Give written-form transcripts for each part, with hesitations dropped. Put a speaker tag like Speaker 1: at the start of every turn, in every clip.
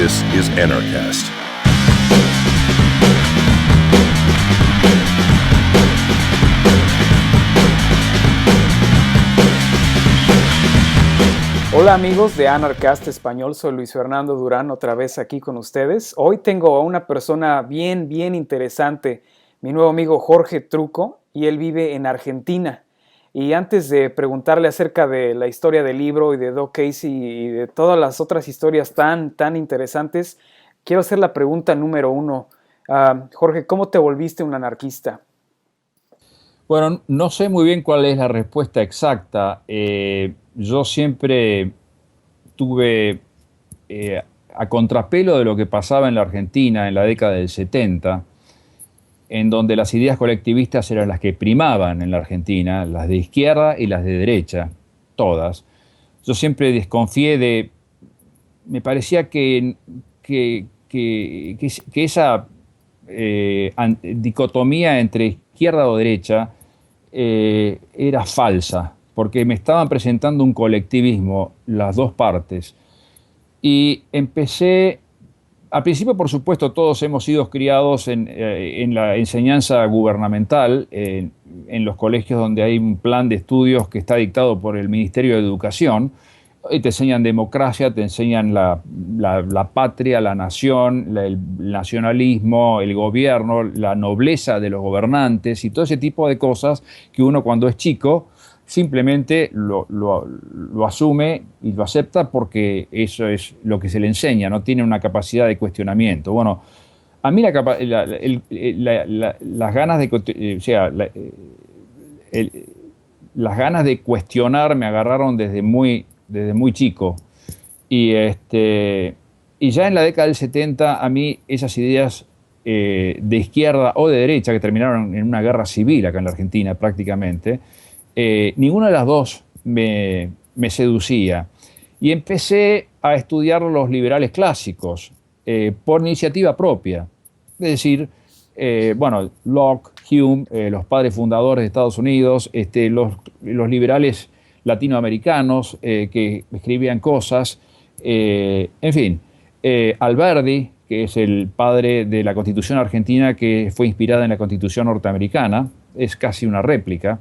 Speaker 1: This is Anarchast.
Speaker 2: Hola amigos de Anarchast Español, soy Luis Fernando Durán, otra vez aquí con ustedes. Hoy tengo a una persona bien interesante, mi nuevo amigo Jorge Truco, y él vive en Argentina. Y antes de preguntarle acerca de la historia del libro y de Doc Casey y de todas las otras historias tan interesantes, quiero hacer la pregunta número uno. Jorge, ¿cómo te volviste un anarquista?
Speaker 3: Bueno, no sé muy bien cuál es la respuesta exacta. Yo siempre tuve, a contrapelo de lo que pasaba en la Argentina en la década del 70, en donde las ideas colectivistas eran las que primaban en la Argentina, las de izquierda y las de derecha, todas. Yo siempre desconfié de... Me parecía que esa dicotomía entre izquierda o derecha era falsa, porque me estaban presentando un colectivismo, las dos partes. Y empecé... Al principio, por supuesto, todos hemos sido criados en la enseñanza gubernamental, en los colegios donde hay un plan de estudios que está dictado por el Ministerio de Educación. Y te enseñan democracia, te enseñan la patria, la nación, el nacionalismo, el gobierno, la nobleza de los gobernantes y todo ese tipo de cosas que uno cuando es chico simplemente lo asume y lo acepta porque eso es lo que se le enseña, no tiene una capacidad de cuestionamiento. Bueno, a mí las ganas las ganas de cuestionar me agarraron desde muy chico. Y ya en la década del 70 a mí esas ideas de izquierda o de derecha, que terminaron en una guerra civil acá en la Argentina prácticamente, ninguna de las dos me seducía. Y empecé a estudiar los liberales clásicos por iniciativa propia. Es decir, Locke, Hume, los padres fundadores de Estados Unidos, los liberales latinoamericanos que escribían cosas, en fin, Alberdi, que es el padre de la Constitución argentina que fue inspirada en la Constitución norteamericana, es casi una réplica.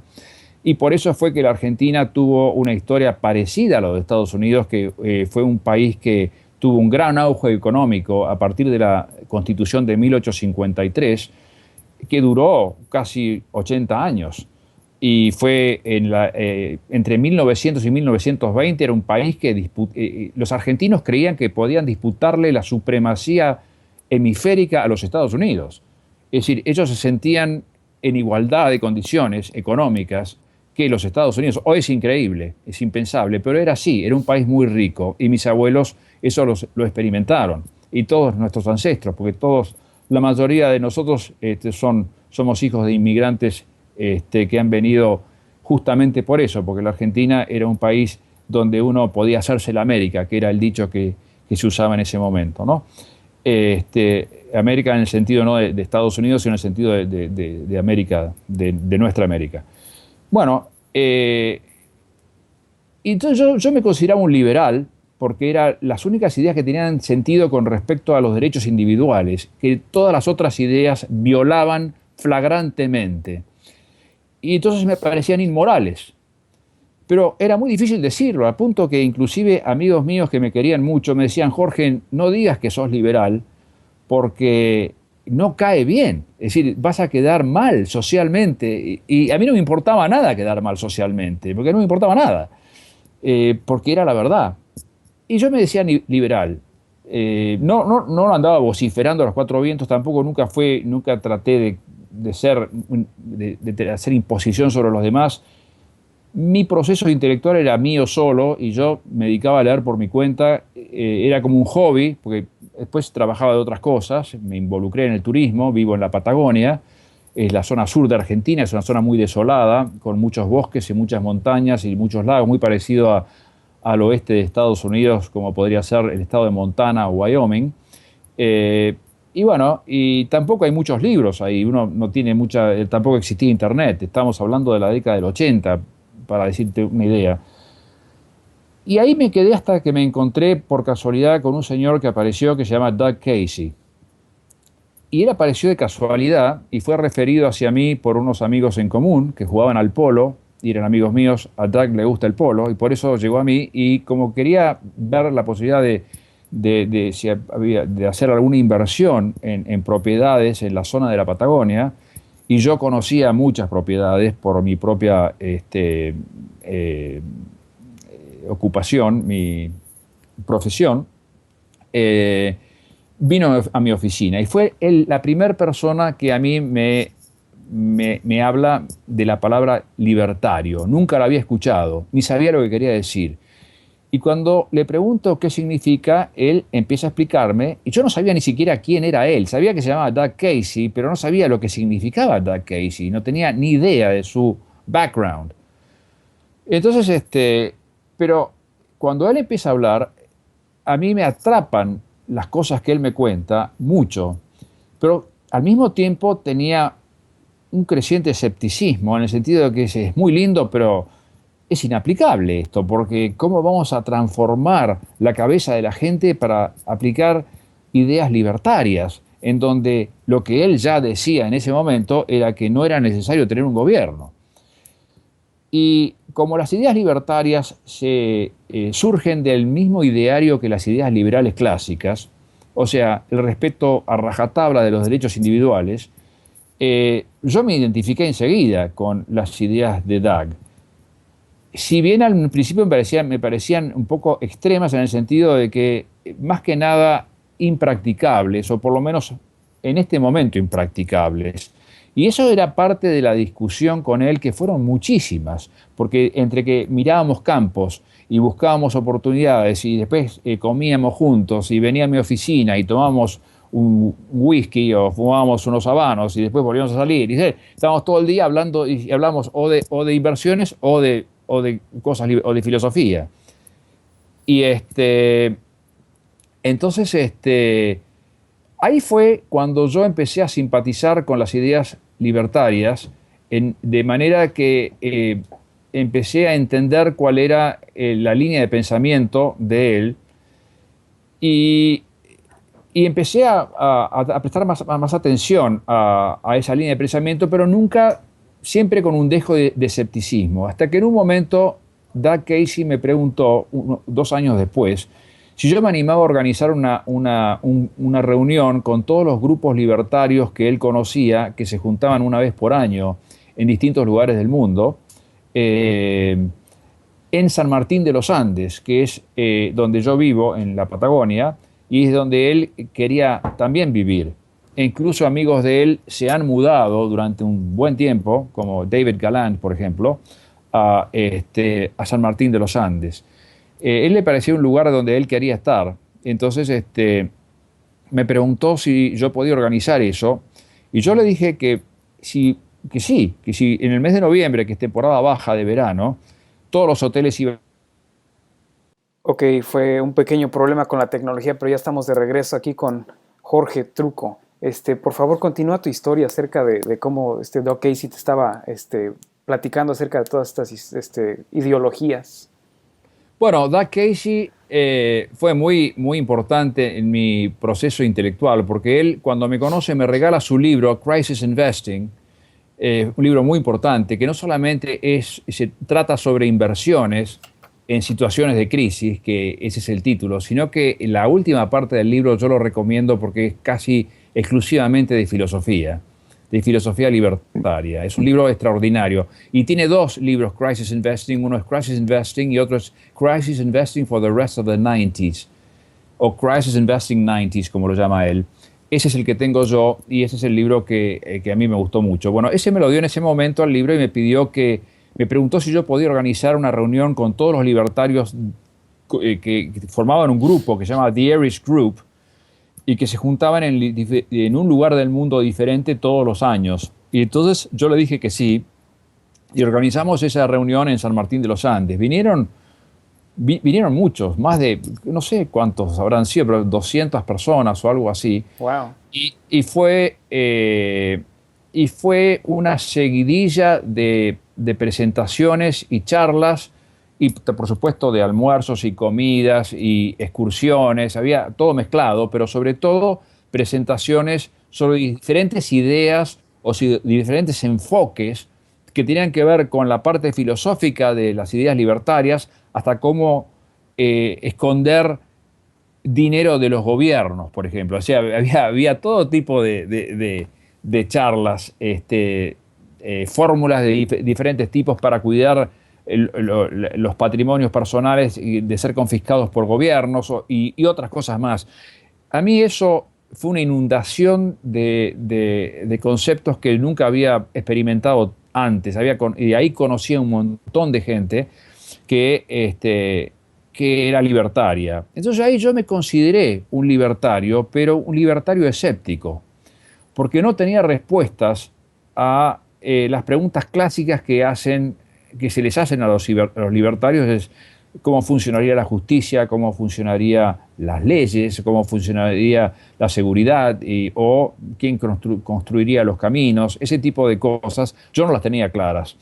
Speaker 3: Y por eso fue que la Argentina tuvo una historia parecida a la de Estados Unidos, que fue un país que tuvo un gran auge económico a partir de la Constitución de 1853, que duró casi 80 años. Y fue entre 1900 y 1920 era un país que los argentinos creían que podían disputarle la supremacía hemisférica a los Estados Unidos. Es decir, ellos se sentían en igualdad de condiciones económicas que los Estados Unidos. Hoy es increíble, es impensable, pero era así, era un país muy rico y mis abuelos eso lo experimentaron y todos nuestros ancestros, porque la mayoría de nosotros somos hijos de inmigrantes que han venido justamente por eso, porque la Argentina era un país donde uno podía hacerse la América, que era el dicho que se usaba en ese momento, ¿no? América en el sentido no de Estados Unidos, sino en el sentido de América, de nuestra América. Bueno, entonces yo me consideraba un liberal porque eran las únicas ideas que tenían sentido con respecto a los derechos individuales, que todas las otras ideas violaban flagrantemente. Y entonces me parecían inmorales. Pero era muy difícil decirlo, al punto que inclusive amigos míos que me querían mucho me decían: Jorge, no digas que sos liberal porque no cae bien. Es decir, vas a quedar mal socialmente. Y a mí no me importaba nada quedar mal socialmente, porque no me importaba nada, porque era la verdad. Y yo me decía liberal. No andaba vociferando a los cuatro vientos, tampoco nunca traté de hacer imposición sobre los demás. Mi proceso intelectual era mío solo y yo me dedicaba a leer por mi cuenta. Era como un hobby, porque después trabajaba de otras cosas. Me involucré en el turismo, vivo en la Patagonia, es la zona sur de Argentina, es una zona muy desolada, con muchos bosques y muchas montañas y muchos lagos, muy parecido al oeste de Estados Unidos, como podría ser el estado de Montana o Wyoming. Y bueno, y tampoco hay muchos libros ahí, uno no tiene tampoco existía internet, estamos hablando de la década del 80, para decirte una idea. Y ahí me quedé hasta que me encontré por casualidad con un señor que apareció que se llama Doug Casey. Y él apareció de casualidad y fue referido hacia mí por unos amigos en común que jugaban al polo, y eran amigos míos. A Doug le gusta el polo y por eso llegó a mí, y como quería ver la posibilidad de hacer alguna inversión en propiedades en la zona de la Patagonia, y yo conocía muchas propiedades por mi propia ocupación, mi profesión, vino a mi oficina y fue él la primera persona que a mí me habla de la palabra libertario. Nunca la había escuchado, ni sabía lo que quería decir. Y cuando le pregunto qué significa, él empieza a explicarme, y yo no sabía ni siquiera quién era él. Sabía que se llamaba Doug Casey, pero no sabía lo que significaba Doug Casey. No tenía ni idea de su background. Entonces, pero cuando él empieza a hablar, a mí me atrapan las cosas que él me cuenta mucho, pero al mismo tiempo tenía un creciente escepticismo, en el sentido de que es muy lindo, pero es inaplicable esto, porque ¿cómo vamos a transformar la cabeza de la gente para aplicar ideas libertarias, en donde lo que él ya decía en ese momento era que no era necesario tener un gobierno? Y como las ideas libertarias surgen del mismo ideario que las ideas liberales clásicas, o sea, el respeto a rajatabla de los derechos individuales, yo me identifiqué enseguida con las ideas de Doug. Si bien al principio me parecían un poco extremas, en el sentido de que más que nada impracticables, o por lo menos en este momento impracticables. Y eso era parte de la discusión con él, que fueron muchísimas, porque entre que mirábamos campos y buscábamos oportunidades y después comíamos juntos y venía a mi oficina y tomábamos un whisky o fumábamos unos habanos y después volvíamos a salir. Y estábamos todo el día hablando, y hablamos o de inversiones o de cosas o de filosofía. Y entonces ahí fue cuando yo empecé a simpatizar con las ideas libertarias, de manera que empecé a entender cuál era la línea de pensamiento de él, y empecé a prestar más atención a esa línea de pensamiento, pero nunca, siempre con un dejo de escepticismo, hasta que en un momento Doug Casey me preguntó, 2 años después, si yo me animaba a organizar una reunión con todos los grupos libertarios que él conocía, que se juntaban una vez por año en distintos lugares del mundo, en San Martín de los Andes, que es donde yo vivo, en la Patagonia, y es donde él quería también vivir. E incluso amigos de él se han mudado durante un buen tiempo, como David Gallant, por ejemplo, a San Martín de los Andes. Él le parecía un lugar donde él quería estar. Entonces me preguntó si yo podía organizar eso, y yo le dije que sí, que si en el mes de noviembre, que es temporada baja de verano, todos los hoteles iban.
Speaker 2: Ok, fue un pequeño problema con la tecnología, pero ya estamos de regreso aquí con Jorge Trucco. Por favor, continúa tu historia acerca de cómo Doug Casey te estaba platicando acerca de todas estas ideologías.
Speaker 3: Bueno, Doug Casey fue muy, muy importante en mi proceso intelectual, porque él, cuando me conoce, me regala su libro, Crisis Investing, un libro muy importante, que no solamente se trata sobre inversiones en situaciones de crisis, que ese es el título, sino que la última parte del libro yo lo recomiendo porque es casi exclusivamente de filosofía libertaria. Es un libro extraordinario. Y tiene 2 libros, Crisis Investing. Uno es Crisis Investing y otro es Crisis Investing for the Rest of the 90s, o Crisis Investing 90s, como lo llama él. Ese es el que tengo yo, y ese es el libro que a mí me gustó mucho. Bueno, ese me lo dio en ese momento al libro, y me preguntó si yo podía organizar una reunión con todos los libertarios que formaban un grupo que se llama The Irish Group, y que se juntaban en un lugar del mundo diferente todos los años. Y entonces yo le dije que sí, y organizamos esa reunión en San Martín de los Andes. Vinieron muchos, más de, no sé cuántos habrán sido, pero 200 personas o algo así.
Speaker 2: Wow.
Speaker 3: Y fue una seguidilla de presentaciones y charlas y por supuesto de almuerzos y comidas y excursiones, había todo mezclado, pero sobre todo presentaciones sobre diferentes ideas o diferentes enfoques que tenían que ver con la parte filosófica de las ideas libertarias hasta cómo esconder dinero de los gobiernos, por ejemplo. O sea, había todo tipo de charlas, fórmulas de diferentes tipos para cuidar los patrimonios personales de ser confiscados por gobiernos y otras cosas más. A mí eso fue una inundación de conceptos que nunca había experimentado antes. Y ahí conocí a un montón de gente que era libertaria. Entonces ahí yo me consideré un libertario, pero un libertario escéptico, porque no tenía respuestas a las preguntas clásicas que se les hacen a los libertarios, es cómo funcionaría la justicia, cómo funcionarían las leyes, cómo funcionaría la seguridad o quién construiría los caminos, ese tipo de cosas. Yo no las tenía claras.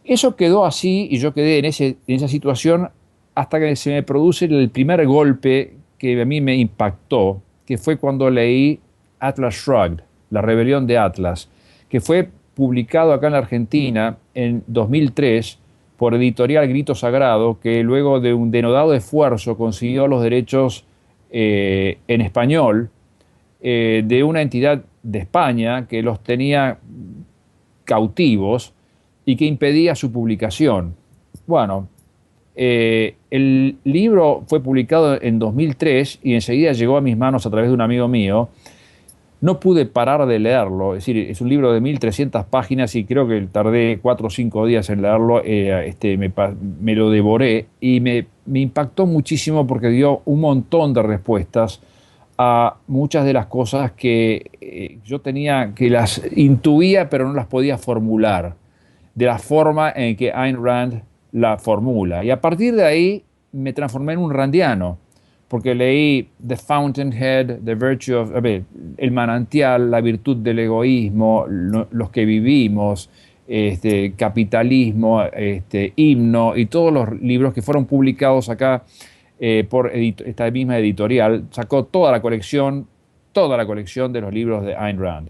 Speaker 3: Eso quedó así y yo quedé en esa situación hasta que se me produce el primer golpe que a mí me impactó, que fue cuando leí Atlas Shrugged, La rebelión de Atlas, que fue publicado acá en la Argentina en 2003 por Editorial Grito Sagrado, que luego de un denodado esfuerzo consiguió los derechos en español de una entidad de España que los tenía cautivos y que impedía su publicación. Bueno, el libro fue publicado en 2003 y enseguida llegó a mis manos a través de un amigo mío. No pude parar de leerlo, es decir, es un libro de 1300 páginas y creo que tardé 4 o 5 días en leerlo, me lo devoré y me impactó muchísimo porque dio un montón de respuestas a muchas de las cosas que yo tenía, que las intuía pero no las podía formular, de la forma en que Ayn Rand la formula. Y a partir de ahí me transformé en un randiano, porque leí The Fountainhead, The Virtue of, El manantial, La virtud del egoísmo, Los que vivimos, Capitalismo, Himno, y todos los libros que fueron publicados acá por esta misma editorial. Sacó toda la colección de los libros de Ayn Rand.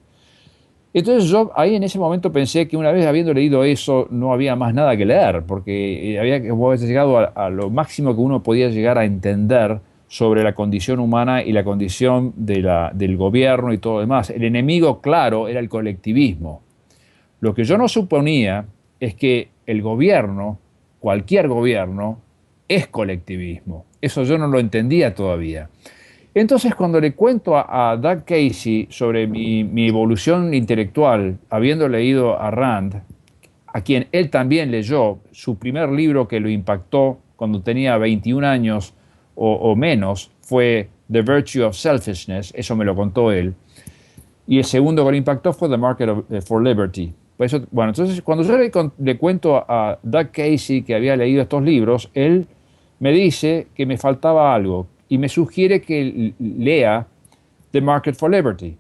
Speaker 3: Entonces yo ahí en ese momento pensé que una vez habiendo leído eso no había más nada que leer, porque había llegado a lo máximo que uno podía llegar a entender sobre la condición humana y la condición del gobierno y todo lo demás. El enemigo claro era el colectivismo. Lo que yo no suponía es que el gobierno, cualquier gobierno, es colectivismo. Eso yo no lo entendía todavía. Entonces, cuando le cuento a Doug Casey sobre mi evolución intelectual, habiendo leído a Rand, a quien él también leyó, su primer libro que lo impactó cuando tenía 21 años o menos fue The Virtue of Selfishness, eso me lo contó él, y el segundo que lo impactó fue The Market for Liberty. Por eso, bueno, entonces, cuando yo le cuento a Doug Casey que había leído estos libros, él me dice que me faltaba algo, y me sugiere que lea The Market for Liberty.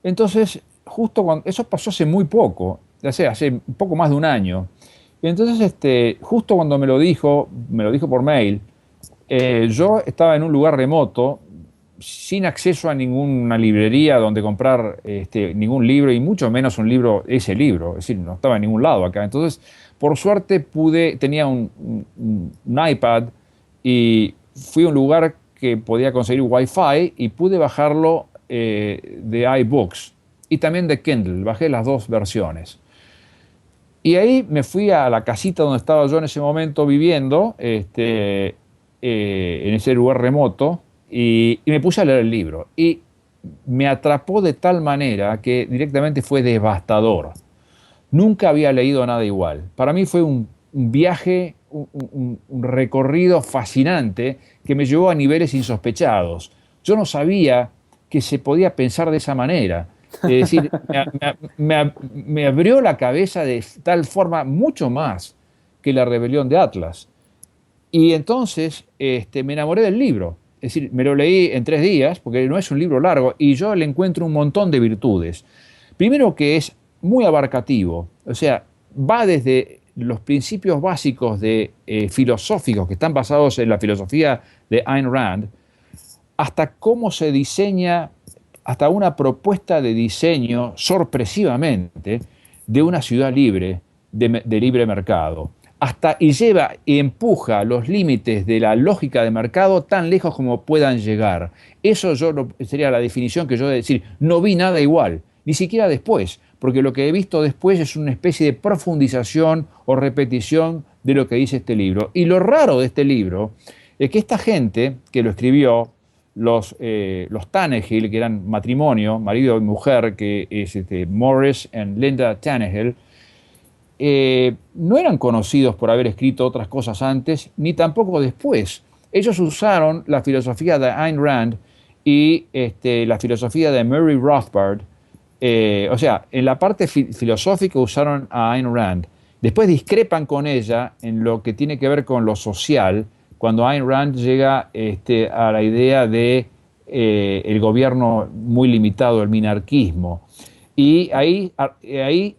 Speaker 3: Entonces, justo cuando eso pasó hace muy poco, hace un poco más de un año. Y entonces, justo cuando me lo dijo por mail, yo estaba en un lugar remoto, sin acceso a ninguna librería donde comprar ningún libro, y mucho menos ese libro, es decir, no estaba en ningún lado acá. Entonces, por suerte tenía un iPad y fui a un lugar que podía conseguir Wi-Fi y pude bajarlo de iBooks y también de Kindle. Bajé las dos versiones. Y ahí me fui a la casita donde estaba yo en ese momento viviendo, en ese lugar remoto, y me puse a leer el libro. Y me atrapó de tal manera que directamente fue devastador. Nunca había leído nada igual. Para mí fue un viaje, un recorrido fascinante que me llevó a niveles insospechados. Yo no sabía que se podía pensar de esa manera. Es decir, me abrió la cabeza de tal forma mucho más que La rebelión de Atlas. Y entonces me enamoré del libro. Es decir, me lo leí en 3 días, porque no es un libro largo, y yo le encuentro un montón de virtudes. Primero que es muy abarcativo, o sea, va desde los principios básicos filosóficos que están basados en la filosofía de Ayn Rand, hasta cómo se diseña, hasta una propuesta de diseño sorpresivamente de una ciudad libre, de libre mercado. Y lleva y empuja los límites de la lógica de mercado tan lejos como puedan llegar. Eso sería la definición que yo de decir, no vi nada igual, ni siquiera después, porque lo que he visto después es una especie de profundización o repetición de lo que dice este libro. Y lo raro de este libro es que esta gente que lo escribió, los Tannehill, que eran matrimonio, marido y mujer, que es Morris y Linda Tannehill, no eran conocidos por haber escrito otras cosas antes, ni tampoco después. Ellos usaron la filosofía de Ayn Rand y la filosofía de Murray Rothbard. O sea, en la parte filosófica usaron a Ayn Rand. Después discrepan con ella en lo que tiene que ver con lo social, cuando Ayn Rand llega a la idea de el gobierno muy limitado, el minarquismo. Y ahí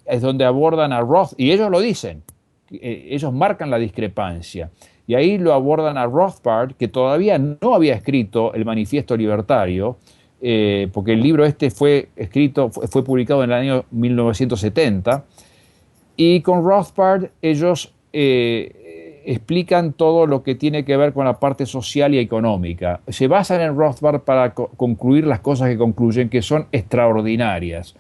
Speaker 3: es donde abordan a Roth, y ellos lo dicen, ellos marcan la discrepancia. Y ahí lo abordan a Rothbard, que todavía no había escrito el Manifiesto Libertario, porque el libro fue publicado en el año 1970, y con Rothbard ellos explican todo lo que tiene que ver con la parte social y económica. Se basan en Rothbard para concluir las cosas que concluyen, que son extraordinarias.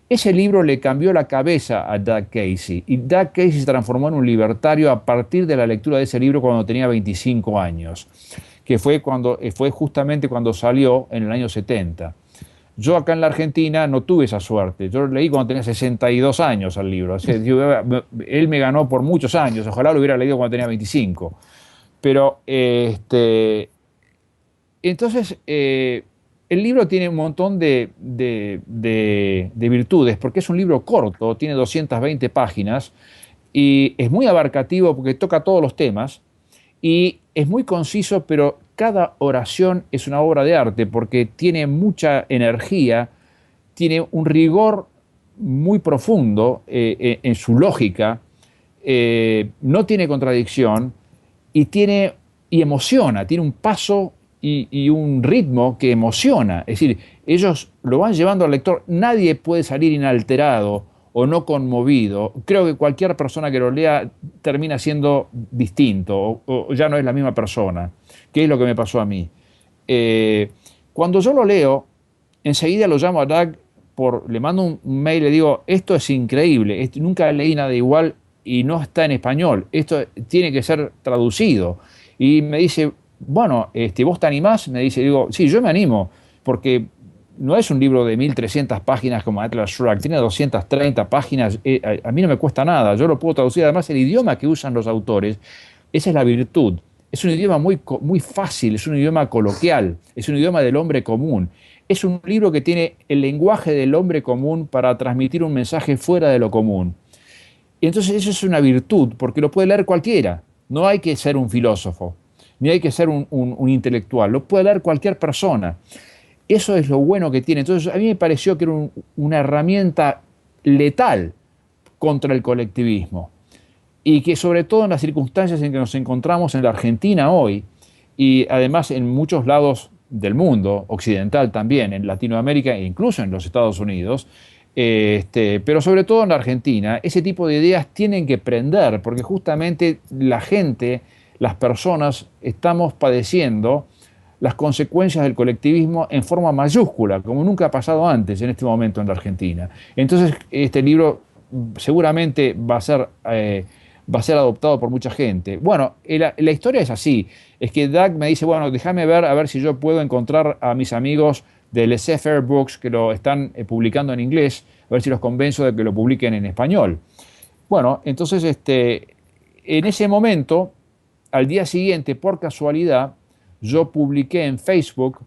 Speaker 3: Ese libro le cambió la cabeza a Doug Casey, y Doug Casey se transformó en un libertario a partir de la lectura de ese libro cuando tenía 25 años, que fue justamente cuando salió en el año 70. Yo acá en la Argentina no tuve esa suerte. Yo lo leí cuando tenía 62 años el libro. O sea, él me ganó por muchos años. Ojalá lo hubiera leído cuando tenía 25. Pero, entonces, el libro tiene un montón de virtudes, porque es un libro corto, tiene 220 páginas, y es muy abarcativo porque toca todos los temas, y es muy conciso, pero cada oración es una obra de arte porque tiene mucha energía, tiene un rigor muy profundo en su lógica, no tiene contradicción y emociona, tiene un paso y un ritmo que emociona. Es decir, ellos lo van llevando al lector, nadie puede salir inalterado o no conmovido. Creo que cualquier persona que lo lea termina siendo distinto o ya no es la misma persona, que es lo que me pasó a mí. Cuando yo lo leo, enseguida lo llamo a Doug, le mando un mail, le digo, esto es increíble, nunca leí nada igual y no está en español, esto tiene que ser traducido. Y me dice, bueno, ¿vos te animás? Me dice, digo, sí, yo me animo, porque no es un libro de 1300 páginas como Atlas Shrugged, tiene 230 páginas, a mí no me cuesta nada, yo lo puedo traducir, además el idioma que usan los autores, esa es la virtud, es un idioma muy fácil, es un idioma coloquial, es un idioma del hombre común, es un libro que tiene el lenguaje del hombre común para transmitir un mensaje fuera de lo común. Y entonces eso es una virtud, porque lo puede leer cualquiera, no hay que ser un filósofo, ni hay que ser un intelectual, lo puede leer cualquier persona. Eso es lo bueno que tiene. Entonces, a mí me pareció que era una herramienta letal contra el colectivismo. Y que sobre todo en las circunstancias en que nos encontramos en la Argentina hoy, y además en muchos lados del mundo, occidental también, en Latinoamérica e incluso en los Estados Unidos, pero sobre todo en la Argentina, ese tipo de ideas tienen que prender, porque justamente la gente, las personas, estamos padeciendo las consecuencias del colectivismo en forma mayúscula, como nunca ha pasado antes en este momento en la Argentina. Entonces, este libro seguramente va a ser adoptado por mucha gente. Bueno, la historia es así, es que Doug me dice, bueno, déjame ver a ver si yo puedo encontrar a mis amigos de Laissez-Faire Books que lo están publicando en inglés, a ver si los convenzo de que lo publiquen en español. Bueno, entonces, en ese momento, al día siguiente, por casualidad, yo publiqué en Facebook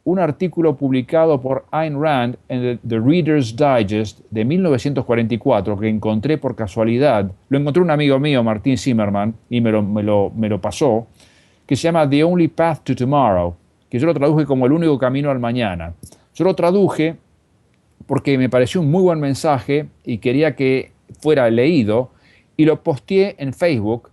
Speaker 3: un artículo publicado por Ayn Rand en The Reader's Digest de 1944 que encontré por casualidad. Lo encontró un amigo mío, Martín Zimmerman, y me lo pasó, que se llama The Only Path to Tomorrow, que yo lo traduje como El único camino al mañana. Yo lo traduje porque me pareció un muy buen mensaje y quería que fuera leído, y lo posteé en Facebook,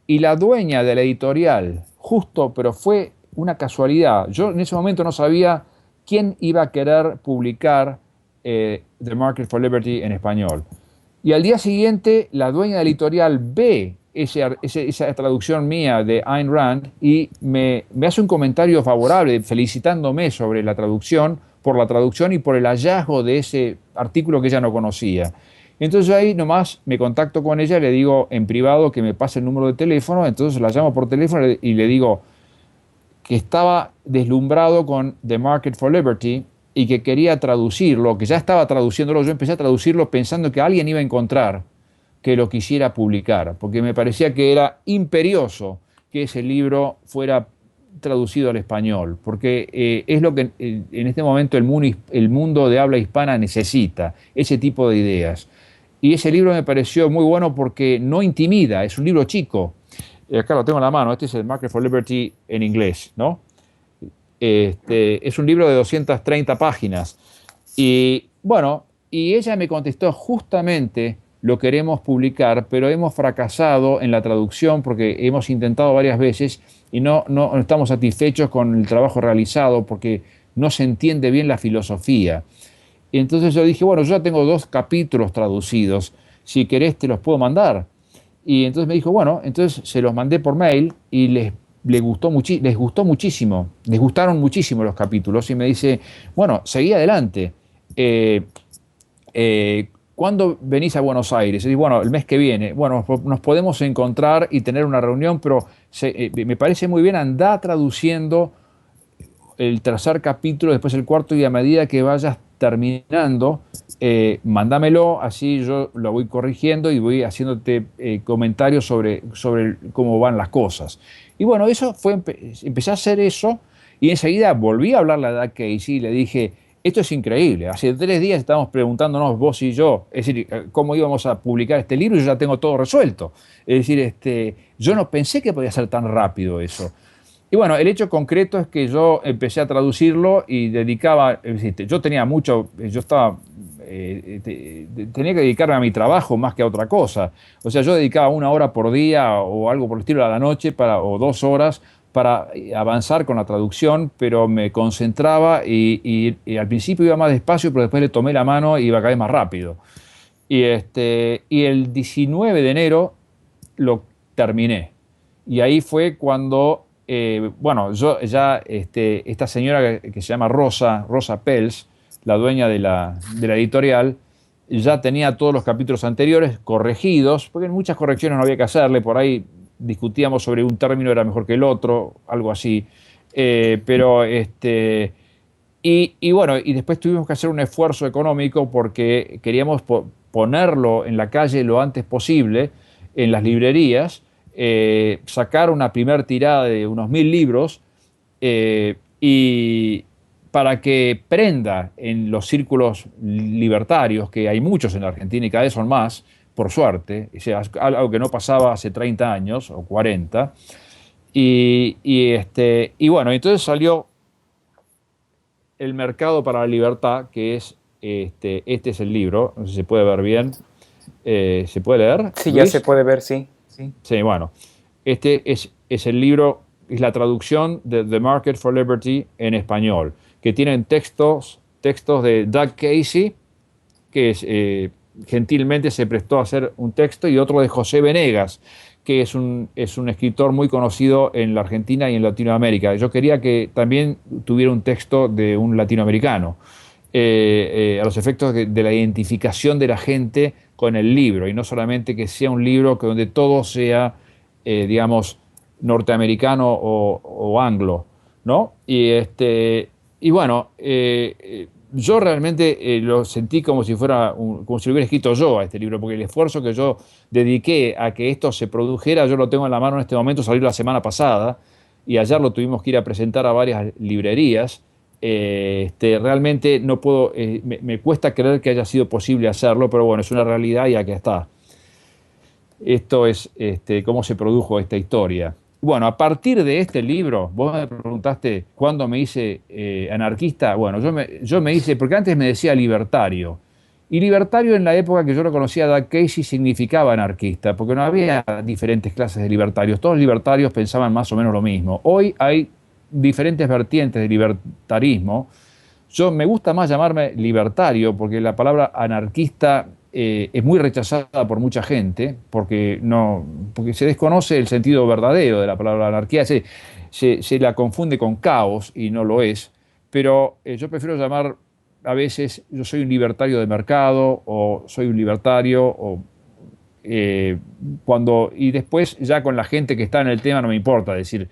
Speaker 3: y la dueña de la editorial, justo, pero fue una casualidad, yo en ese momento no sabía quién iba a querer publicar The Market for Liberty en español. Y al día siguiente, la dueña de la editorial ve esa traducción mía de Ayn Rand y me hace un comentario favorable, felicitándome sobre la traducción, por la traducción y por el hallazgo de ese artículo que ella no conocía. Entonces ahí nomás me contacto con ella, le digo en privado que me pase el número de teléfono, entonces la llamo por teléfono y le digo que estaba deslumbrado con The Market for Liberty y que quería traducirlo, que ya estaba traduciéndolo, yo empecé a traducirlo pensando que alguien iba a encontrar que lo quisiera publicar, porque me parecía que era imperioso que ese libro fuera traducido al español, porque es lo que en este momento el mundo de habla hispana necesita, ese tipo de ideas. Y ese libro me pareció muy bueno porque no intimida, es un libro chico. Acá lo tengo en la mano, este es el Market for Liberty en inglés, ¿no? Es un libro de 230 páginas. Y bueno, y ella me contestó justamente lo queremos publicar, pero hemos fracasado en la traducción porque hemos intentado varias veces y no estamos satisfechos con el trabajo realizado porque no se entiende bien la filosofía. Y entonces yo dije, bueno, yo ya tengo 2 capítulos traducidos, si querés te los puedo mandar. Y entonces me dijo, bueno, entonces se los mandé por mail y les gustó muchísimo, les gustaron muchísimo los capítulos y me dice, bueno, seguí adelante. ¿Cuándo venís a Buenos Aires? Y digo, bueno, el mes que viene. Bueno, nos podemos encontrar y tener una reunión, pero me parece muy bien, andá traduciendo el tercer capítulo, después el cuarto, y a medida que vayas terminando, mándamelo, así yo lo voy corrigiendo y voy haciéndote comentarios sobre cómo van las cosas. Y bueno, eso fue, empecé a hacer eso y enseguida volví a hablarle a Doug Casey y le dije, esto es increíble, hace 3 días estábamos preguntándonos vos y yo, es decir, cómo íbamos a publicar este libro y yo ya tengo todo resuelto. Es decir, yo no pensé que podía ser tan rápido eso. Y bueno, el hecho concreto es que yo empecé a traducirlo y dedicaba, yo tenía mucho, yo estaba, tenía que dedicarme a mi trabajo más que a otra cosa. O sea, yo dedicaba 1 hora por día o algo por el estilo a la noche o 2 horas para avanzar con la traducción, pero me concentraba y al principio iba más despacio, pero después le tomé la mano y iba cada vez más rápido. Y el 19 de enero lo terminé. Y ahí fue cuando bueno, yo ya, esta señora que se llama Rosa Pels, la dueña de la editorial, ya tenía todos los capítulos anteriores corregidos, porque muchas correcciones no había que hacerle, por ahí discutíamos sobre un término era mejor que el otro, algo así. Pero, y bueno, y después tuvimos que hacer un esfuerzo económico porque queríamos ponerlo en la calle lo antes posible, en las librerías, sacar una primera tirada de unos 1000 libros y para que prenda en los círculos libertarios, que hay muchos en la Argentina y cada vez son más, por suerte, o sea, algo que no pasaba hace 30 años o 40. Y bueno, entonces salió El Mercado para la Libertad, que es este es el libro, no sé si se puede ver bien. ¿Se puede leer,
Speaker 2: Sí,
Speaker 3: Luis?
Speaker 2: ya se puede ver, sí.
Speaker 3: Sí, bueno. Este es el libro, es la traducción de The Market for Liberty en español, que tienen textos de Doug Casey, que gentilmente se prestó a hacer un texto, y otro de José Venegas, que es un escritor muy conocido en la Argentina y en Latinoamérica. Yo quería que también tuviera un texto de un latinoamericano, a los efectos de la identificación de la gente con el libro, y no solamente que sea un libro donde todo sea, digamos, norteamericano o anglo, ¿no? Y bueno, yo realmente lo sentí como si como si lo hubiera escrito yo a este libro, porque el esfuerzo que yo dediqué a que esto se produjera, yo lo tengo en la mano en este momento, salió la semana pasada, y ayer lo tuvimos que ir a presentar a varias librerías. Realmente no puedo, me cuesta creer que haya sido posible hacerlo, pero bueno, es una realidad y aquí está. Esto es cómo se produjo esta historia. Bueno, a partir de este libro, vos me preguntaste cuándo me hice anarquista. Bueno, yo me hice, porque antes me decía libertario, Y libertario en la época que yo lo conocía, Doug Casey, significaba anarquista, porque no había diferentes clases de libertarios. Todos los libertarios pensaban más o menos lo mismo. Hoy hay diferentes vertientes de libertarismo. Yo me gusta más llamarme libertario, porque la palabra anarquista es muy rechazada por mucha gente, porque se desconoce el sentido verdadero de la palabra anarquía, se la confunde con caos y no lo es. Pero yo prefiero llamar a veces, yo soy un libertario de mercado o soy un libertario y después ya con la gente que está en el tema no me importa decir,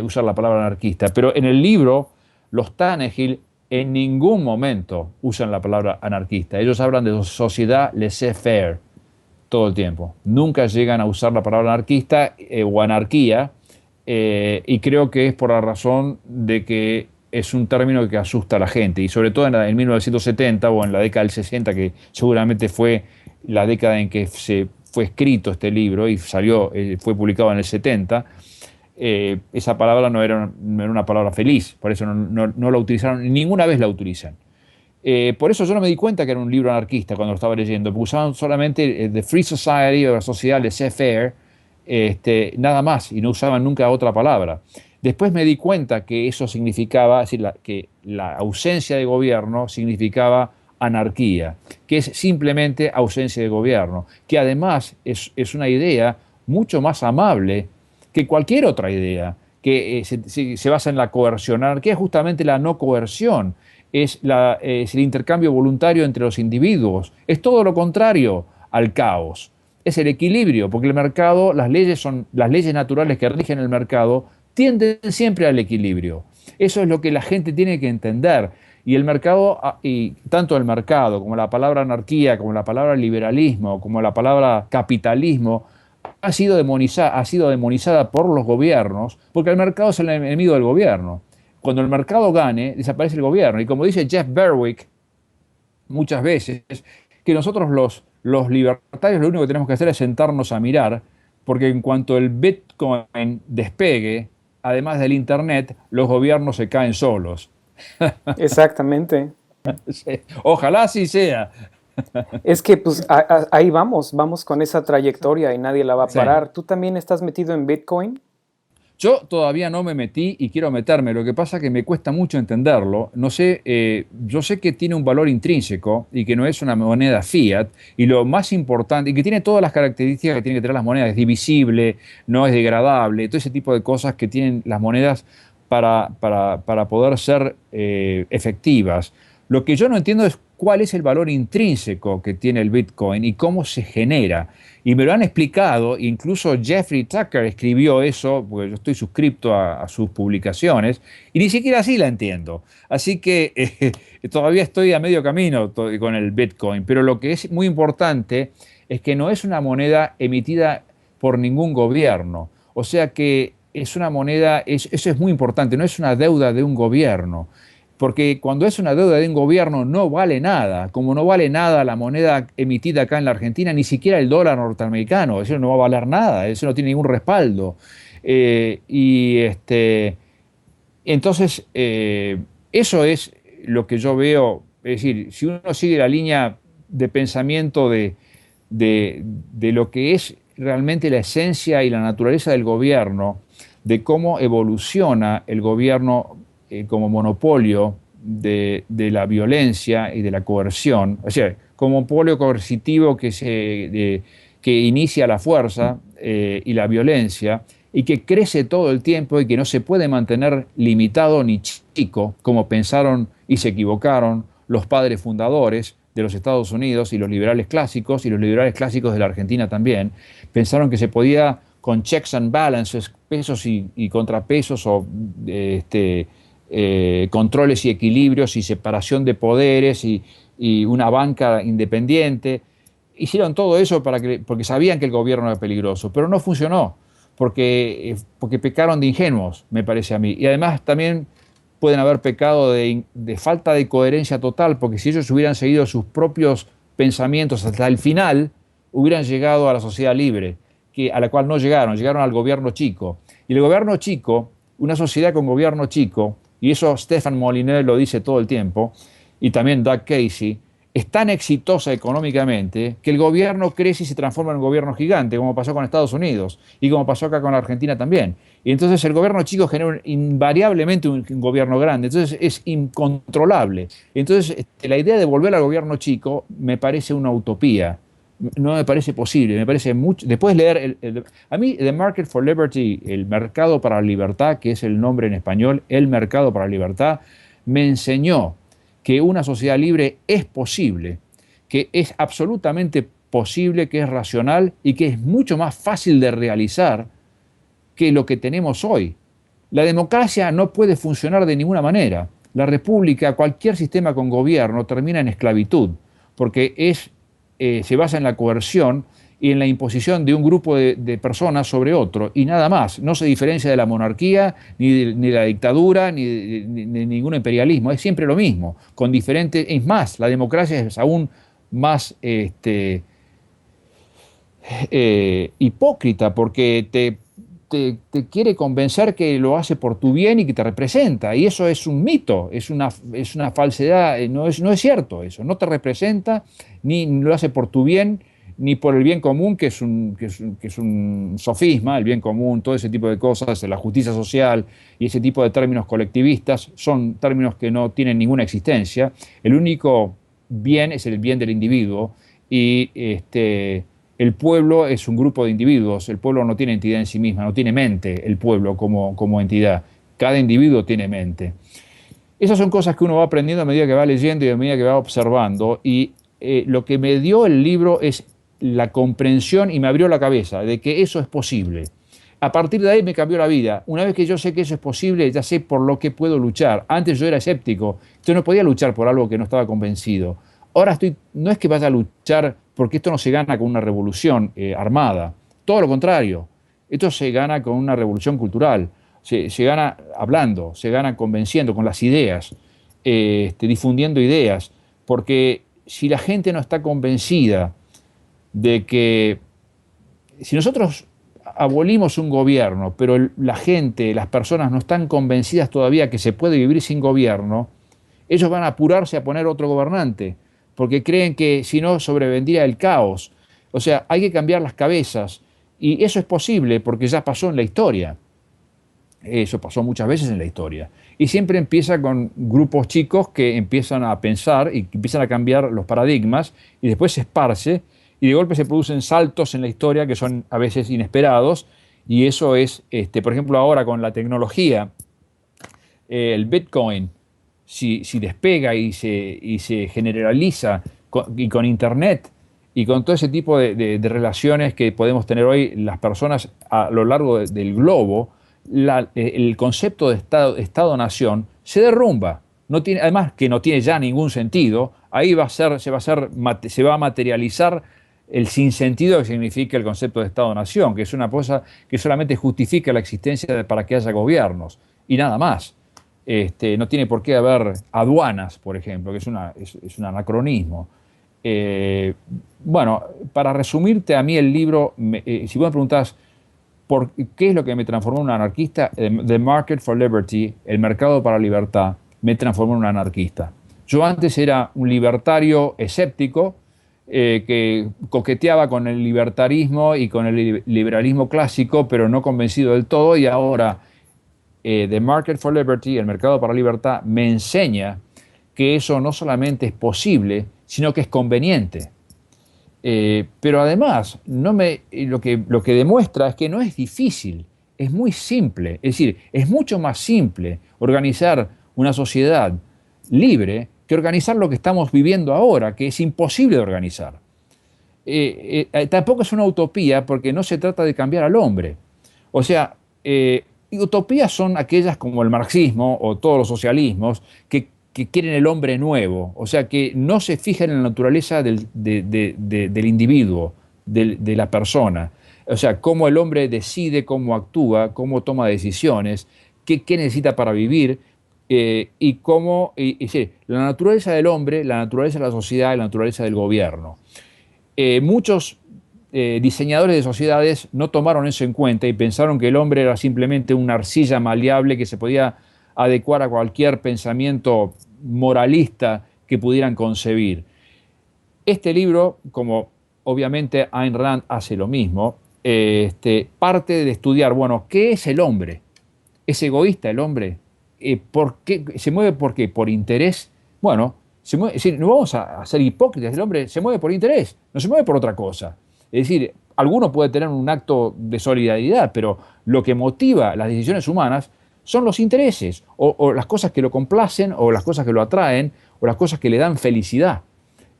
Speaker 3: usar la palabra anarquista. Pero en el libro, los Tannehill en ningún momento usan la palabra anarquista. Ellos hablan de sociedad laissez-faire todo el tiempo. Nunca llegan a usar la palabra anarquista o anarquía, y creo que es por la razón de que es un término que asusta a la gente, y sobre todo en 1970 o en la década del 60, que seguramente fue la década en que se fue escrito este libro y fue publicado en el 70. Esa palabra no era una palabra feliz, por eso no la utilizaron, ninguna vez la utilizan. Por eso yo no me di cuenta que era un libro anarquista cuando lo estaba leyendo, porque usaban solamente The Free Society o la sociedad laissez-faire, nada más, y no usaban nunca otra palabra. Después me di cuenta que eso significaba, es decir, que la ausencia de gobierno significaba anarquía, que es simplemente ausencia de gobierno, que además es una idea mucho más amable que cualquier otra idea, que se basa en la coerción. La anarquía es justamente la no coerción, es el intercambio voluntario entre los individuos, es todo lo contrario al caos, es el equilibrio, porque el mercado, las leyes naturales que rigen el mercado tienden siempre al equilibrio. Eso es lo que la gente tiene que entender. Y el mercado, y tanto el mercado como la palabra anarquía, como la palabra liberalismo, como la palabra capitalismo, ha sido demonizada por los gobiernos, porque el mercado es el enemigo del gobierno. Cuando el mercado gane, desaparece el gobierno. Y como dice Jeff Berwick muchas veces, que nosotros los libertarios lo único que tenemos que hacer es sentarnos a mirar, porque en cuanto el Bitcoin despegue, además del Internet, los gobiernos se caen solos.
Speaker 2: Exactamente.
Speaker 3: Sí, ojalá así sea.
Speaker 2: Es que pues ahí vamos con esa trayectoria y nadie la va a parar.
Speaker 3: Sí.
Speaker 2: ¿Tú también estás metido en Bitcoin?
Speaker 3: Yo todavía no me metí y quiero meterme, lo que pasa es que me cuesta mucho entenderlo. No sé, yo sé que tiene un valor intrínseco y que no es una moneda fiat, y lo más importante, y que tiene todas las características que tienen que tener las monedas: es divisible, no es degradable, todo ese tipo de cosas que tienen las monedas para poder ser efectivas. Lo que yo no entiendo es cuál es el valor intrínseco que tiene el Bitcoin y cómo se genera. Y me lo han explicado, incluso Jeffrey Tucker escribió eso, porque yo estoy suscripto a sus publicaciones, y ni siquiera así la entiendo. Así que todavía estoy a medio camino con el Bitcoin, pero lo que es muy importante es que no es una moneda emitida por ningún gobierno. O sea que es una moneda, eso es muy importante, no es una deuda de un gobierno. Porque cuando es una deuda de un gobierno no vale nada, como no vale nada la moneda emitida acá en la Argentina, ni siquiera el dólar norteamericano, eso no va a valer nada, eso no tiene ningún respaldo. Entonces, eso es lo que yo veo, es decir, si uno sigue la línea de pensamiento de lo que es realmente la esencia y la naturaleza del gobierno, de cómo evoluciona el gobierno como monopolio de la violencia y de la coerción, o sea, como monopolio coercitivo que inicia la fuerza y la violencia, y que crece todo el tiempo y que no se puede mantener limitado ni chico, como pensaron y se equivocaron los padres fundadores de los Estados Unidos y los liberales clásicos de la Argentina también. Pensaron que se podía, con checks and balances, pesos y contrapesos, o controles y equilibrios y separación de poderes y una banca independiente. Hicieron todo eso porque sabían que el gobierno era peligroso, pero no funcionó, porque pecaron de ingenuos, me parece a mí. Y además también pueden haber pecado de falta de coherencia total, porque si ellos hubieran seguido sus propios pensamientos hasta el final, hubieran llegado a la sociedad libre, a la cual no llegaron al gobierno chico. Y el gobierno chico, una sociedad con gobierno chico, y eso Stefan Molyneux lo dice todo el tiempo, y también Doug Casey, es tan exitosa económicamente que el gobierno crece y se transforma en un gobierno gigante, como pasó con Estados Unidos y como pasó acá con la Argentina también. Y entonces el gobierno chico genera invariablemente un gobierno grande, entonces es incontrolable. Entonces la idea de volver al gobierno chico me parece una utopía. No me parece posible, me parece mucho. Después leer, a mí The Market for Liberty, el mercado para la libertad, que es el nombre en español, el mercado para la libertad, me enseñó que una sociedad libre es posible, que es absolutamente posible, que es racional y que es mucho más fácil de realizar que lo que tenemos hoy. La democracia no puede funcionar de ninguna manera. La república, cualquier sistema con gobierno, termina en esclavitud, porque se basa en la coerción y en la imposición de un grupo de personas sobre otro, y nada más. No se diferencia de la monarquía, ni de la dictadura, ni de ningún imperialismo. Es siempre lo mismo, con diferentes... Es más, la democracia es aún más hipócrita, porque te quiere convencer que lo hace por tu bien y que te representa. Y eso es un mito, es una falsedad, no es cierto eso. No te representa, ni lo hace por tu bien, ni por el bien común, que es un sofisma, el bien común, todo ese tipo de cosas, la justicia social y ese tipo de términos colectivistas, son términos que no tienen ninguna existencia. El único bien es el bien del individuo y el pueblo es un grupo de individuos, el pueblo no tiene entidad en sí misma, no tiene mente el pueblo como entidad, cada individuo tiene mente. Esas son cosas que uno va aprendiendo a medida que va leyendo y a medida que va observando, y lo que me dio el libro es la comprensión y me abrió la cabeza de que eso es posible. A partir de ahí me cambió la vida. Una vez que yo sé que eso es posible, ya sé por lo que puedo luchar. Antes yo era escéptico, yo no podía luchar por algo que no estaba convencido. Ahora no es que vaya a luchar porque esto no se gana con una revolución armada, todo lo contrario, esto se gana con una revolución cultural, se gana hablando, se gana convenciendo con las ideas, difundiendo ideas, porque si la gente no está convencida de que si nosotros abolimos un gobierno, pero la gente, las personas no están convencidas todavía que se puede vivir sin gobierno, ellos van a apurarse a poner otro gobernante, porque creen que si no sobrevendría el caos. O sea, hay que cambiar las cabezas, y eso es posible porque ya pasó en la historia. Eso pasó muchas veces en la historia. Y siempre empieza con grupos chicos que empiezan a pensar y empiezan a cambiar los paradigmas, y después se esparce, y de golpe se producen saltos en la historia que son a veces inesperados, y eso es, por ejemplo, ahora con la tecnología, el Bitcoin, si despega y se generaliza con Internet y con todo ese tipo de relaciones que podemos tener hoy las personas a lo largo del globo, el concepto de Estado-nación se derrumba. No tiene, además que no tiene ya ningún sentido, ahí se va a materializar el sinsentido que significa el concepto de Estado-nación, que es una cosa que solamente justifica la existencia para que haya gobiernos y nada más. No tiene por qué haber aduanas, por ejemplo, que es un anacronismo. Bueno, para resumirte a mí el libro, si vos me preguntás qué es lo que me transformó en un anarquista, The Market for Liberty, el mercado para la libertad, me transformó en un anarquista. Yo antes era un libertario escéptico que coqueteaba con el libertarismo y con el liberalismo clásico, pero no convencido del todo, y ahora The Market for Liberty, el mercado para la libertad, me enseña que eso no solamente es posible, sino que es conveniente. Pero además, lo que demuestra es que no es difícil, es muy simple. Es decir, es mucho más simple organizar una sociedad libre que organizar lo que estamos viviendo ahora, que es imposible de organizar. Tampoco es una utopía porque no se trata de cambiar al hombre. O sea, utopías son aquellas como el marxismo o todos los socialismos que quieren el hombre nuevo, o sea, que no se fijan en la naturaleza del individuo, de la persona. O sea, cómo el hombre decide, cómo actúa, cómo toma decisiones, qué necesita para vivir, y cómo, sí, la naturaleza del hombre, la naturaleza de la sociedad y la naturaleza del gobierno. Muchos diseñadores de sociedades no tomaron eso en cuenta y pensaron que el hombre era simplemente una arcilla maleable que se podía adecuar a cualquier pensamiento moralista que pudieran concebir. Este libro, como obviamente Ayn Rand hace lo mismo, parte de estudiar, bueno, ¿qué es el hombre? ¿Es egoísta el hombre? ¿Por qué? ¿Se mueve por qué? ¿Por interés? Bueno, es decir, no vamos a ser hipócritas, el hombre se mueve por interés, no se mueve por otra cosa. Es decir, alguno puede tener un acto de solidaridad, pero lo que motiva las decisiones humanas son los intereses, o las cosas que lo complacen, o las cosas que lo atraen, o las cosas que le dan felicidad,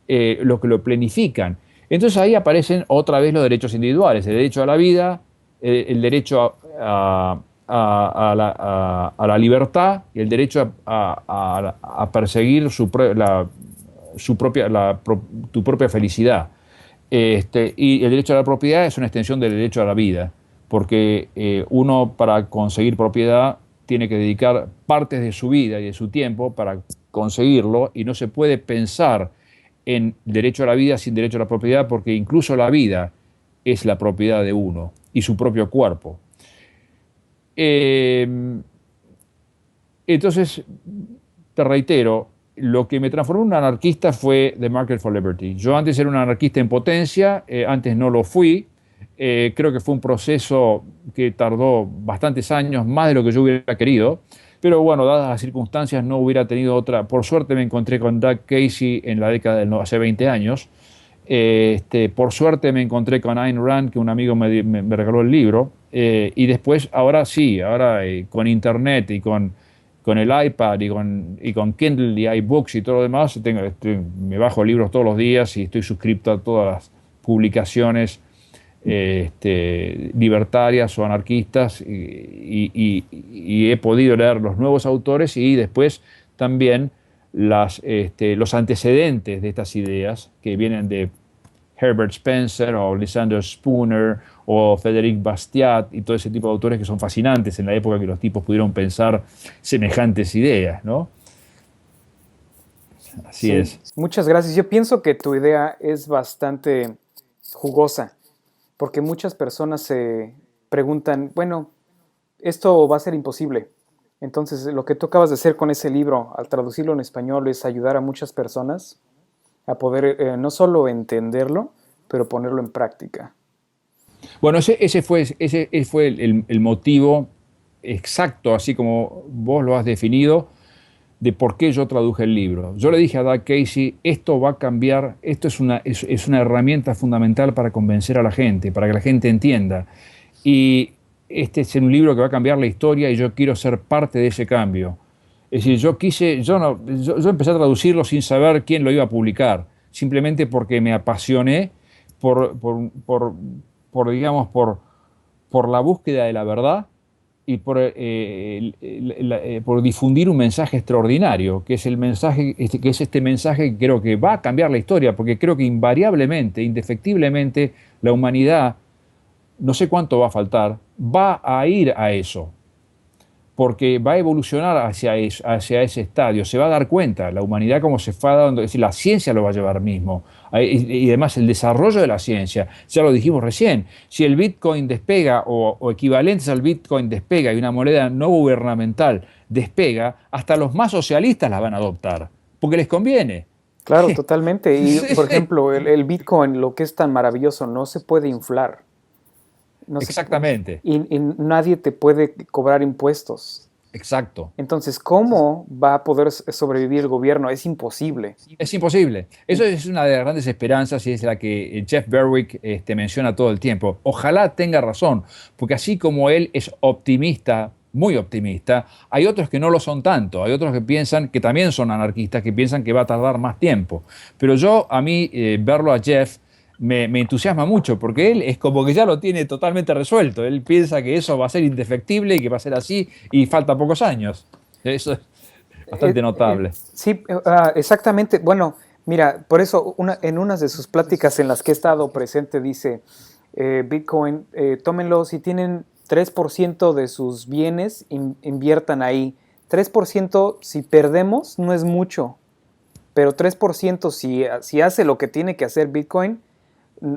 Speaker 3: lo que lo planifican. Entonces ahí aparecen otra vez los derechos individuales, el derecho a la vida, el derecho a la libertad y el derecho a perseguir tu propia felicidad. Y el derecho a la propiedad es una extensión del derecho a la vida, porque uno para conseguir propiedad tiene que dedicar partes de su vida y de su tiempo para conseguirlo, y no se puede pensar en derecho a la vida sin derecho a la propiedad, porque incluso la vida es la propiedad de uno y su propio cuerpo. Entonces, te reitero, lo que me transformó en un anarquista fue The Market for Liberty. Yo antes era un anarquista en potencia, antes no lo fui. Creo que fue un proceso que tardó bastantes años, más de lo que yo hubiera querido. Pero bueno, dadas las circunstancias, no hubiera tenido otra. Por suerte me encontré con Doug Casey en la década del hace 20 años. Por suerte me encontré con Ayn Rand, que un amigo me regaló el libro. Y después, ahora sí, con internet y con el iPad y con Kindle y iBooks y todo lo demás, me bajo libros todos los días y estoy suscrito a todas las publicaciones libertarias o anarquistas, y he podido leer los nuevos autores y después también los antecedentes de estas ideas que vienen de Herbert Spencer o Lysander Spooner o Frédéric Bastiat y todo ese tipo de autores que son fascinantes en la época que los tipos pudieron pensar semejantes ideas, ¿no? Así
Speaker 2: Sí,
Speaker 3: es.
Speaker 2: muchas gracias. Yo pienso que tu idea es bastante jugosa, porque muchas personas se preguntan, bueno, esto va a ser imposible. Entonces, lo que tú acabas de hacer con ese libro, al traducirlo en español, es ayudar a muchas personas a poder no solo entenderlo, pero ponerlo en práctica.
Speaker 3: Bueno, ese fue el motivo exacto, así como vos lo has definido, de por qué yo traduje el libro. Yo le dije a Doug Casey, esto va a cambiar, esto es una herramienta fundamental para convencer a la gente, para que la gente entienda. Y este es un libro que va a cambiar la historia y yo quiero ser parte de ese cambio. Es decir, yo empecé a traducirlo sin saber quién lo iba a publicar, simplemente porque me apasioné por, por, por, digamos, por la búsqueda de la verdad y por difundir un mensaje extraordinario, que es el mensaje, que es este mensaje que creo que va a cambiar la historia, porque creo que invariablemente, indefectiblemente, la humanidad, no sé cuánto va a faltar, va a ir a eso, porque va a evolucionar hacia ese estadio, se va a dar cuenta, la humanidad como se fue dando, es decir, la ciencia lo va a llevar mismo, y además el desarrollo de la ciencia, ya lo dijimos recién, si el Bitcoin despega o equivalentes al Bitcoin despega y una moneda no gubernamental despega, hasta los más socialistas la van a adoptar, porque les conviene.
Speaker 2: Claro, totalmente. Y, por ejemplo, el Bitcoin, lo que es tan maravilloso, no se puede inflar. No se,
Speaker 3: Exactamente,
Speaker 2: y nadie te puede cobrar impuestos.
Speaker 3: exacto.
Speaker 2: Entonces, ¿cómo va a poder sobrevivir el gobierno? Es imposible.
Speaker 3: Es imposible. Eso es una de las grandes esperanzas y es la que Jeff Berwick menciona todo el tiempo. Ojalá tenga razón, porque así como él es optimista, muy optimista, hay otros que no lo son tanto. Hay otros que piensan, que también son anarquistas, que piensan que va a tardar más tiempo. Pero a mí, verlo a Jeff me entusiasma mucho, porque él es como que ya lo tiene totalmente resuelto. Él piensa que eso va a ser indefectible y que va a ser así y falta pocos años. Eso es bastante notable.
Speaker 2: Sí, exactamente. Bueno, mira, por eso en unas de sus pláticas en las que he estado presente dice, Bitcoin, tómenlo, si tienen 3% de sus bienes, inviertan ahí. 3% si perdemos no es mucho, pero 3% si hace lo que tiene que hacer Bitcoin,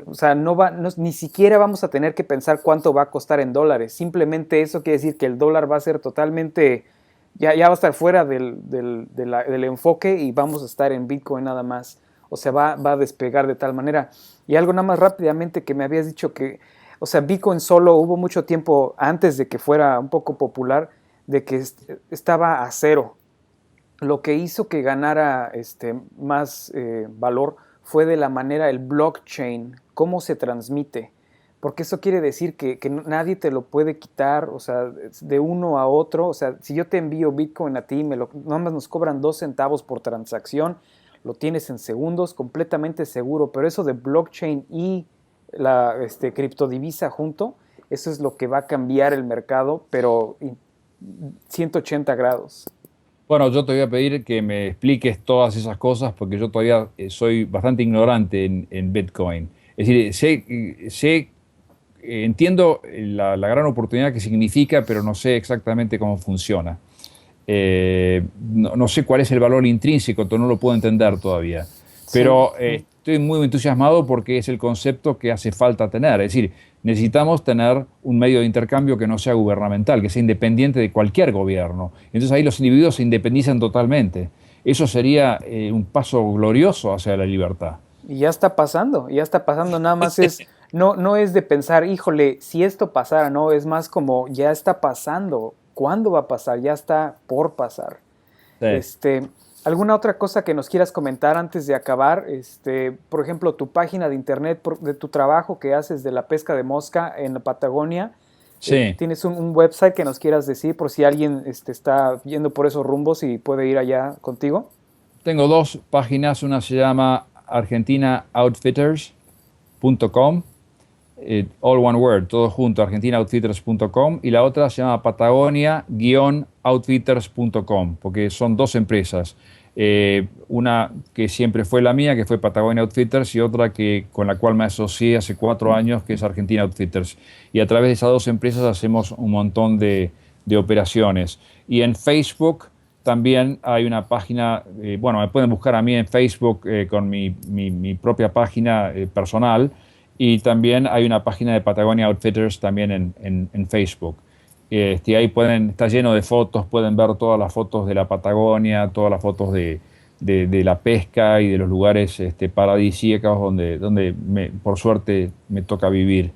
Speaker 2: o sea, ni siquiera vamos a tener que pensar cuánto va a costar en dólares. Simplemente eso quiere decir que el dólar va a ser totalmente, ya va a estar fuera del enfoque y vamos a estar en Bitcoin nada más. o sea, va a despegar de tal manera. Y algo nada más rápidamente que me habías dicho que, o sea, Bitcoin solo hubo mucho tiempo antes de que fuera un poco popular, de que estaba a cero. Lo que hizo que ganara más valor fue de la manera el blockchain, cómo se transmite, porque eso quiere decir que nadie te lo puede quitar, o sea, de uno a otro, o sea, si yo te envío Bitcoin a ti, nada más nos cobran 2 centavos por transacción, lo tienes en segundos, completamente seguro, pero eso de blockchain y la criptodivisa junto, eso es lo que va a cambiar el mercado, pero 180 grados.
Speaker 3: Bueno, yo te voy a pedir que me expliques todas esas cosas porque yo todavía soy bastante ignorante en Bitcoin. Es decir, entiendo la gran oportunidad que significa, pero no sé exactamente cómo funciona. No sé cuál es el valor intrínseco, no lo puedo entender todavía. Pero estoy muy entusiasmado porque es el concepto que hace falta tener. Es decir, necesitamos tener un medio de intercambio que no sea gubernamental, que sea independiente de cualquier gobierno. Entonces ahí los individuos se independizan totalmente. Eso sería un paso glorioso hacia la libertad.
Speaker 2: Y ya está pasando, nada más no es de pensar, híjole, si esto pasara, no, es más como ya está pasando. ¿Cuándo va a pasar? Ya está por pasar. Sí. ¿Alguna otra cosa que nos quieras comentar antes de acabar? Por ejemplo, tu página de internet de tu trabajo que haces de la pesca de mosca en la Patagonia.
Speaker 3: Sí.
Speaker 2: ¿Tienes un website que nos quieras decir por si alguien está yendo por esos rumbos y puede ir allá contigo?
Speaker 3: Tengo 2 páginas, una se llama argentinautoutfitters.com, all one word, todo junto, argentinautoutfitters.com, y la otra se llama patagonia-outfitters.com, porque son 2 empresas. Una que siempre fue la mía, que fue Patagonia Outfitters, y otra con la cual me asocié hace 4 años, que es Argentina Outfitters. Y a través de esas 2 empresas hacemos un montón de operaciones. Y en Facebook también hay una página, bueno, me pueden buscar a mí en Facebook con mi propia página personal, y también hay una página de Patagonia Outfitters también en Facebook. Ahí está lleno de fotos, pueden ver todas las fotos de la Patagonia, todas las fotos de la pesca y de los lugares paradisíacos donde por suerte me toca vivir.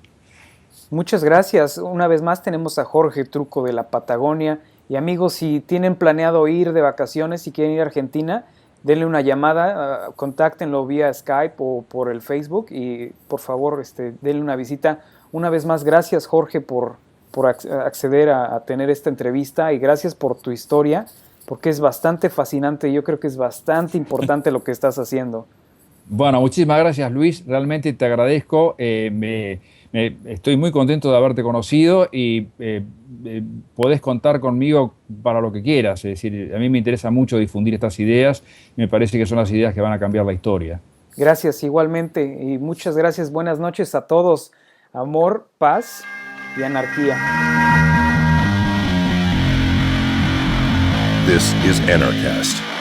Speaker 2: Muchas gracias. Una vez más tenemos a Jorge Truco de la Patagonia. Y amigos, si tienen planeado ir de vacaciones, si quieren ir a Argentina, denle una llamada, contáctenlo vía Skype o por el Facebook y por favor denle una visita. Una vez más, gracias Jorge por acceder a tener esta entrevista y gracias por tu historia, porque es bastante fascinante y yo creo que es bastante importante lo que estás haciendo.
Speaker 3: Bueno, muchísimas gracias Luis, realmente te agradezco, estoy muy contento de haberte conocido y podés contar conmigo para lo que quieras, es decir, a mí me interesa mucho difundir estas ideas, me parece que son las ideas que van a cambiar la historia.
Speaker 2: Gracias, igualmente, y muchas gracias, buenas noches a todos, amor, paz y anarquía.
Speaker 1: This is Anarchast.